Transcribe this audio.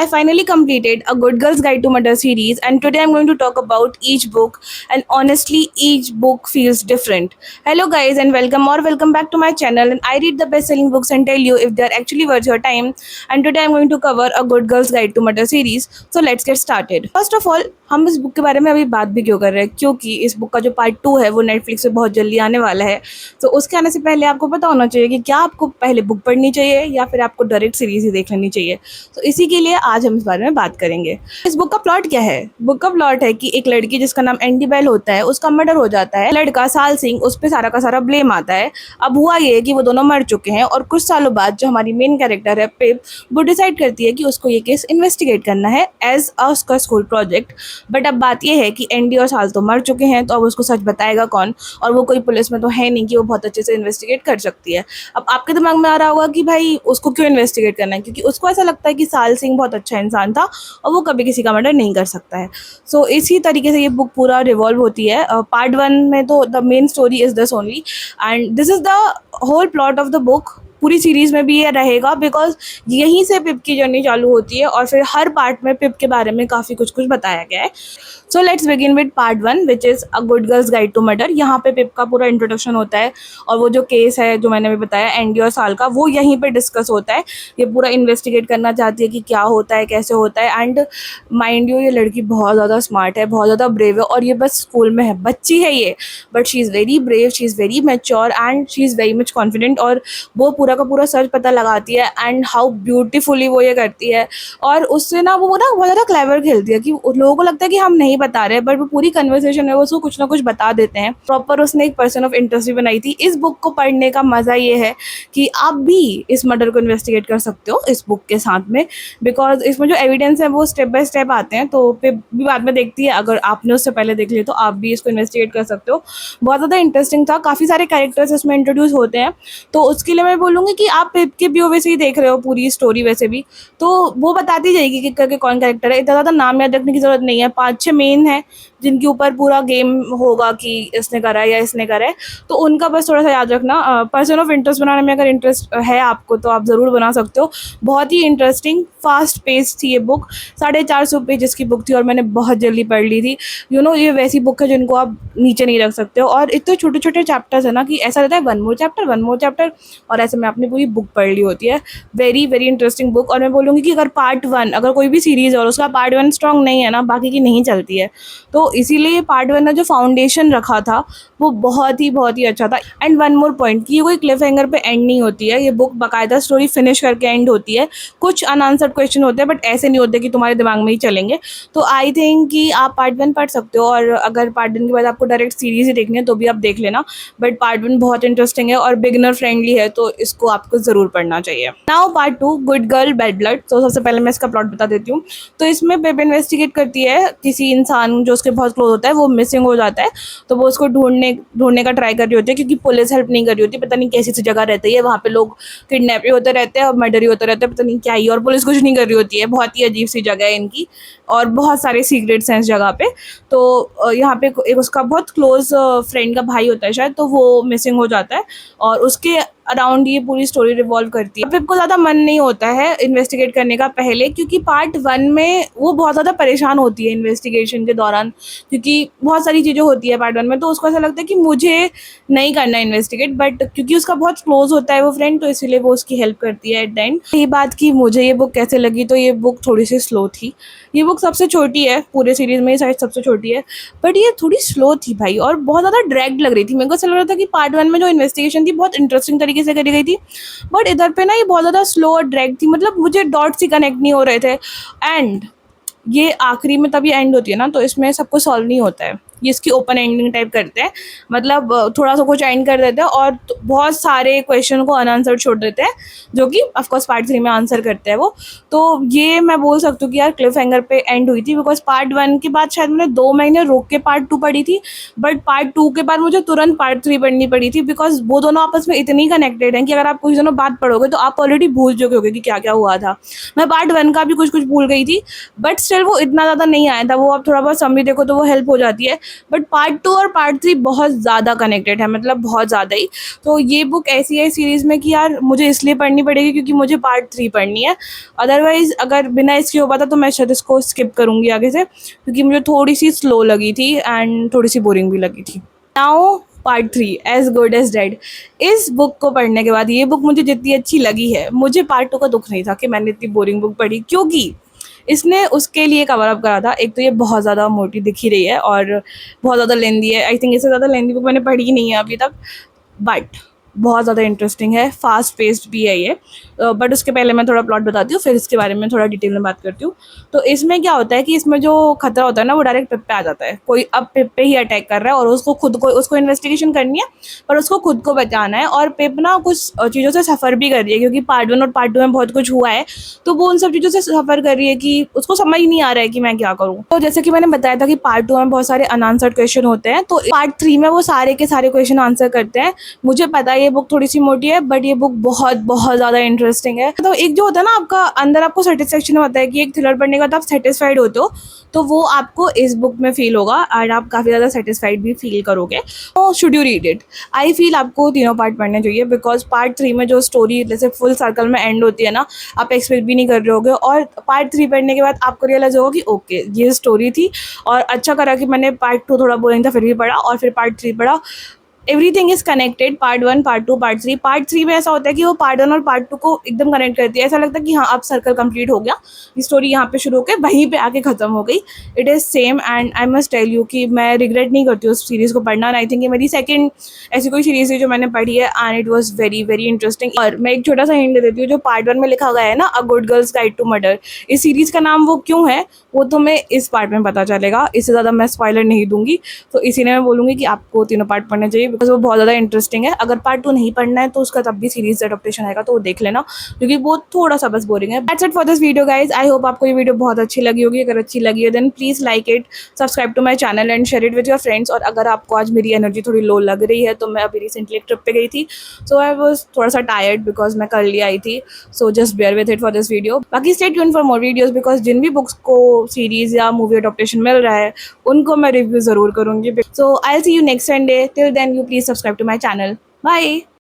I finally completed A Good Girl's Guide to Murder series, and today I'm going to talk about each book. And honestly, each book feels different. Hello, guys, and welcome back to my channel. And I read the best-selling books and tell you if they're actually worth your time. And today I'm going to cover A Good Girl's Guide to Murder series. So let's get started. First of all, हम इस book के बारे में अभी बात भी क्यों कर रहे हैं, क्योंकि इस बुक का जो पार्ट 2 है वो नेटफ्लिक्स पे बहुत जल्दी आने वाला है। तो उसके आने से पहले आपको पता होना चाहिए कि क्या आपको पहले बुक पढ़नी चाहिए या फिर आपको डायरेक्ट सीरीज ही देख लेनी चाहिए। तो इसी के लिए आज हम इस बारे में बात करेंगे। इस बुक का प्लॉट क्या है? बुक का प्लॉट है कि एक लड़की जिसका नाम एंडी बेल होता है, उसका मर्डर हो जाता है। लड़का साल सिंह, उस पर सारा का सारा ब्लेम आता है। अब हुआ ये कि वो दोनों मर चुके हैं और कुछ सालों बाद जो हमारी मेन कैरेक्टर है पिप, वो डिसाइड करती है कि उसको ये केस इन्वेस्टिगेट करना है एज अ उसका स्कूल प्रोजेक्ट। बट अब बात ये है कि एंडी और साल तो मर चुके हैं, तो अब उसको सच बताएगा कौन? और वो कोई पुलिस में तो है नहीं कि वो बहुत अच्छे से इन्वेस्टिगेट कर सकती है। अब आपके दिमाग में आ रहा होगा कि भाई उसको क्यों इन्वेस्टिगेट करना है, क्योंकि उसको ऐसा लगता है कि साल सिंह बहुत अच्छा इंसान था और वो कभी किसी का मर्डर नहीं कर सकता है। सो इसी तरीके से ये बुक पूरा रिवॉल्व होती है। पार्ट 1 में तो the main story is this only, and this is the whole plot of the book. पूरी सीरीज में भी ये रहेगा बिकॉज यहीं से पिप की जर्नी चालू होती है और फिर हर पार्ट में पिप के बारे में काफ़ी कुछ बताया गया है। So let's begin with part 1 which is a good girl's guide to murder. यहाँ पे पिप का पूरा इंट्रोडक्शन होता है और वो जो केस है जो मैंने भी बताया एंडी और साल का, वो यहीं पे डिस्कस होता है। ये पूरा इन्वेस्टिगेट करना चाहती है कि क्या होता है, कैसे होता है। एंड माइंड यू, ये लड़की बहुत ज़्यादा स्मार्ट है, बहुत ज़्यादा ब्रेव है, और ये बस स्कूल में है, बच्ची है ये, but she is very brave, she is very mature and she is very much confident. और वो पूरा का पूरा सच पता लगाती है एंड हाउ ब्यूटीफुली वो ये करती है। और उससे ना वो ना बहुत ज़्यादा क्लेवर खेलती है कि लोगों को लगता है कि हम नहीं बता रहे, बट वो पूरी कन्वर्सेशन में वो उसको कुछ ना कुछ बता देते हैं। प्रॉपर उसने एक पर्सन ऑफ इंटरेस्ट भी बनाई थी। इस बुक को पढ़ने का मज़ा ये है कि आप भी इस मर्डर को इन्वेस्टिगेट कर सकते हो इस बुक के साथ में, बिकॉज इसमें जो एविडेंस है वो स्टेप बाय स्टेप आते हैं। तो फिर भी बाद में देखती है, अगर आपने उससे पहले देख लिया तो आप भी इसको इन्वेस्टिगेट कर सकते हो। बहुत ज़्यादा इंटरेस्टिंग था, काफ़ी सारे कैरेक्टर्स इसमें इंट्रोड्यूस होते हैं। तो उसके लिए मैं बोलूँगी कि आप पिप के POV से ही देख रहे हो पूरी स्टोरी वैसे भी, तो वो बताती जाएगी कि करके कौन कैरेक्टर है। इतना ज़्यादा नाम याद रखने की ज़रूरत नहीं है। 5-6 मेन है जिनके ऊपर पूरा गेम होगा कि इसने करा है या इसने करा है, तो उनका बस थोड़ा सा याद रखना। पर्सन ऑफ इंटरेस्ट बनाने में अगर इंटरेस्ट है आपको तो आप ज़रूर बना सकते हो। बहुत ही इंटरेस्टिंग फास्ट पेस थी ये बुक। 450 पेजेस की बुक थी और मैंने बहुत जल्दी पढ़ ली थी। ये वैसी बुक है जिनको आप नीचे नहीं रख सकते हो। और इतने छोटे छोटे चैप्टर्स है ना कि ऐसा रहता है वन मोर चैप्टर, और ऐसे में आपने पूरी बुक पढ़ ली होती है। Very very interesting book. और मैं बोलूँगी कि अगर पार्ट 1, अगर कोई भी सीरीज़ और उसका पार्ट 1 स्ट्रॉन्ग नहीं है ना, बाकी की नहीं चलती है। तो इसीलिए पार्ट 1 ने जो फाउंडेशन रखा था वो बहुत ही अच्छा था। एंड वन मोर पॉइंट कि ये कोई क्लिफ हैंगर पे एंड नहीं होती है, ये बुक बाकायदा स्टोरी फिनिश करके एंड होती है। कुछ अनआंसर्ड क्वेश्चन होते हैं बट ऐसे नहीं होते कि तुम्हारे दिमाग में ही चलेंगे। तो आई थिंक कि आप पार्ट 1 पढ़ सकते हो, और अगर पार्ट 1 के बाद आपको डायरेक्ट सीरीज़ ही देखनी है तो भी आप देख लेना। बट पार्ट 1 बहुत इंटरेस्टिंग है और बिगिनर फ्रेंडली है, तो इसको आपको ज़रूर पढ़ना चाहिए। Now part 2 good girl bad blood. तो सबसे पहले मैं इसका प्लॉट बता देती हूँ। तो इसमें पिप इन्वेस्टिगेट करती है किसी इंसान जो उसके बहुत क्लोज होता है, वो मिसिंग हो जाता है। तो वो उसको ढूंढने का ट्राई कर रही होती है, क्योंकि पुलिस हेल्प नहीं कर रही होती। पता नहीं कैसी सी जगह रहती है, वहाँ पे लोग किडनैप ही होते रहते हैं और मर्डर ही होते रहते हैं, पता नहीं क्या ही, और पुलिस कुछ नहीं कर रही होती है। बहुत ही अजीब सी जगह है इनकी और बहुत सारे सीक्रेट्स हैं इस जगह पे। तो यहाँ पे एक उसका बहुत क्लोज फ्रेंड का भाई होता है शायद, तो वो मिसिंग हो जाता है और उसके अराउंड ये पूरी स्टोरी रिवॉल्व करती है। पिप को ज़्यादा मन नहीं होता है इन्वेस्टिगेट करने का पहले, क्योंकि पार्ट 1 में वो बहुत ज़्यादा परेशान होती है इन्वेस्टिगेशन के दौरान, क्योंकि बहुत सारी चीज़ें होती है पार्ट 1 में। तो उसको ऐसा लगता है कि मुझे नहीं करना इन्वेस्टिगेट, बट क्योंकि उसका बहुत क्लोज होता है वो फ्रेंड, तो इसीलिए वो उसकी हेल्प करती है एट द एंड। ये बात कि मुझे ये बुक कैसे लगी, तो ये बुक थोड़ी सी स्लो थी। ये बुक सबसे छोटी है पूरे सीरीज़ में, शायद सबसे छोटी है, बट ये थोड़ी स्लो थी भाई, और बहुत ज़्यादा ड्रैग्ड लग रही थी। मेरे को ऐसा लग रहा था कि पार्ट 1 में जो इन्वेस्टिगेशन थी बहुत इंटरेस्टिंग तरीके से करी गई थी, बट इधर पे ना ये बहुत ज़्यादा स्लो और ड्रैग थी। मतलब मुझे डॉट्स ही कनेक्ट नहीं हो रहे थे। एंड ये आखिरी में तभी एंड होती है ना, तो इसमें सब कुछ सॉल्व नहीं होता है। ये इसकी ओपन एंडिंग टाइप करते हैं, मतलब थोड़ा सा कुछ एंड कर देते हैं और बहुत सारे क्वेश्चन को अनआंसर्ड छोड़ देते हैं, जो कि ऑफकोर्स पार्ट 3 में आंसर करते हैं वो। तो ये मैं बोल सकती हूँ कि यार क्लिफ हैंगर पे एंड हुई थी, बिकॉज पार्ट 1 के बाद शायद मैंने 2 महीने रोक के पार्ट 2 पढ़ी थी, बट पार्ट 2 के बाद मुझे तुरंत पार्ट 3 पढ़नी पड़ी थी, बिकॉज वो दोनों आपस में इतनी कनेक्टेड हैं कि अगर आप कुछ दोनों बात पढ़ोगे तो आप ऑलरेडी भूल चुके होगे कि क्या क्या हुआ था। मैं पार्ट 1 का भी कुछ भूल गई थी, बट स्टिल वो इतना ज़्यादा नहीं आया था। वो आप थोड़ा बहुत समझ देखो तो वो हेल्प हो जाती है। बट पार्ट 2 और पार्ट 3 बहुत ज़्यादा कनेक्टेड है, मतलब बहुत ज़्यादा ही। तो ये बुक ऐसी है सीरीज़ में कि यार मुझे इसलिए पढ़नी पड़ेगी क्योंकि मुझे पार्ट 3 पढ़नी है। अदरवाइज़ अगर बिना इसके हो पाता तो मैं शायद इसको स्किप करूँगी आगे से, क्योंकि मुझे थोड़ी सी स्लो लगी थी एंड थोड़ी सी बोरिंग भी लगी थी। Now part 3 as good as dead. इस बुक को पढ़ने के बाद ये बुक मुझे जितनी अच्छी लगी है, मुझे पार्ट 2 का दुख नहीं था कि मैंने इतनी बोरिंग बुक पढ़ी, क्योंकि इसने उसके लिए कवर अप करा था। एक तो ये बहुत ज़्यादा मोटी दिख ही रही है और बहुत ज़्यादा लेंदी है। आई थिंक इससे ज़्यादा लेंदी बुक मैंने पढ़ी ही नहीं है अभी तक, बट बहुत ज़्यादा इंटरेस्टिंग है, फास्ट पेस्ड भी है ये। बट उसके पहले मैं थोड़ा प्लॉट बताती हूँ, फिर इसके बारे में थोड़ा डिटेल में बात करती हूँ। तो इसमें क्या होता है कि इसमें जो खतरा होता है ना, वो डायरेक्ट पिप पे आ जाता है। कोई अब पिप पे ही अटैक कर रहा है और उसको इन्वेस्टिगेशन करनी है, पर उसको खुद को बचाना है। और पिप ना कुछ चीज़ों से सफ़र भी कर रही है, क्योंकि पार्ट 1 और पार्ट 2 में बहुत कुछ हुआ है, तो वो उन सब चीज़ों से सफ़र कर रही है कि उसको समझ नहीं आ रहा है कि मैं क्या करूँ। तो जैसे कि मैंने बताया था कि पार्ट 2 में बहुत सारे अनआंसर्ड क्वेश्चन होते हैं, तो पार्ट 3 में वो सारे के सारे क्वेश्चन आंसर करते हैं। मुझे पता है ये बुक थोड़ी सी मोटी है, बट ये बुक बहुत बहुत ज़्यादा इंटरेस्टिंग है। तो एक जो होता है ना, आपका अंदर आपको सेटिस्फेक्शन होता है कि एक थ्रिलर पढ़ने के बाद आप सेटिस्फाइड होते हो, तो वो आपको इस बुक में फील होगा और आप काफ़ी ज़्यादा सेटिस्फाइड भी फील करोगे। तो should you read it? I feel आपको तीनों पार्ट पढ़ने चाहिए, बिकॉज पार्ट 3 में जो स्टोरी जैसे फुल सर्कल में एंड होती है ना, आप एक्सपेक्ट भी नहीं कर रहे होगे, और पार्ट 3 पढ़ने के बाद आपको रियलाइज होगा कि ओके ये स्टोरी थी, और अच्छा करा कि मैंने पार्ट 2 थोड़ा बोरिंग था फिर भी पढ़ा, और फिर पार्ट 3 पढ़ा। Everything is connected, part 1 part 2 part 3। Part 3 में ऐसा होता है कि वो पार्ट 1 और पार्ट 2 को एकदम कनेक्ट करती है। ऐसा लगता है कि हाँ अब सर्कल कंप्लीट हो गया, ये स्टोरी यहाँ पे शुरू होकर वहीं पे आके ख़त्म हो गई। It is same, and I must tell you कि मैं रिग्रेट नहीं करती उस सीरीज़ को पढ़ना। एंड आई थिंक ये मेरी सेकंड ऐसी कोई सीरीज़ है जो मैंने पढ़ी है, and it was very very interesting. और मैं एक छोटा सा हिंट दे देती हूँ, जो पार्ट 1 में लिखा गया है ना, a good girl's guide to murder, इस सीरीज़ का नाम वो क्यों है वो तुम्हें इस पार्ट में पता चलेगा। इससे ज़्यादा मैं स्पॉइलर नहीं दूंगी, तो इसीलिए मैं बोलूँगी कि आपको तीनों पार्ट पढ़ने चाहिए, बिकॉज वो बहुत ज़्यादा इंटरेस्टिंग है। अगर पार्ट 2 नहीं पढ़ना है तो उसका तब भी सीरीज एडप्टेशन आएगा, तो वो देख लेना, क्योंकि वो थोड़ा सा बस बोरिंग है। That's it for this video guys. I hope आपको ये वीडियो बहुत अच्छी लगी होगी। अगर अच्छी लगी है then please like it, subscribe to my channel and share it with your friends. और अगर आपको आज मेरी एनर्जी थोड़ी लो लग रही है, तो मैं अभी रिसेंटली एक ट्रिप पे गई थी, सो आई वॉज थोड़ा सा टायर्ड बिकॉज मैं कल ही आई थी। So just bear with it for this video. बाकी stay tune for more videos, because जिन भी बुक्स को सीरीज या मूवी एडप्टेशन मिल रहा है उनको मैं रिव्यू ज़रूर करूँगी। So I will see you next Sunday. Till then you please subscribe to my channel. Bye.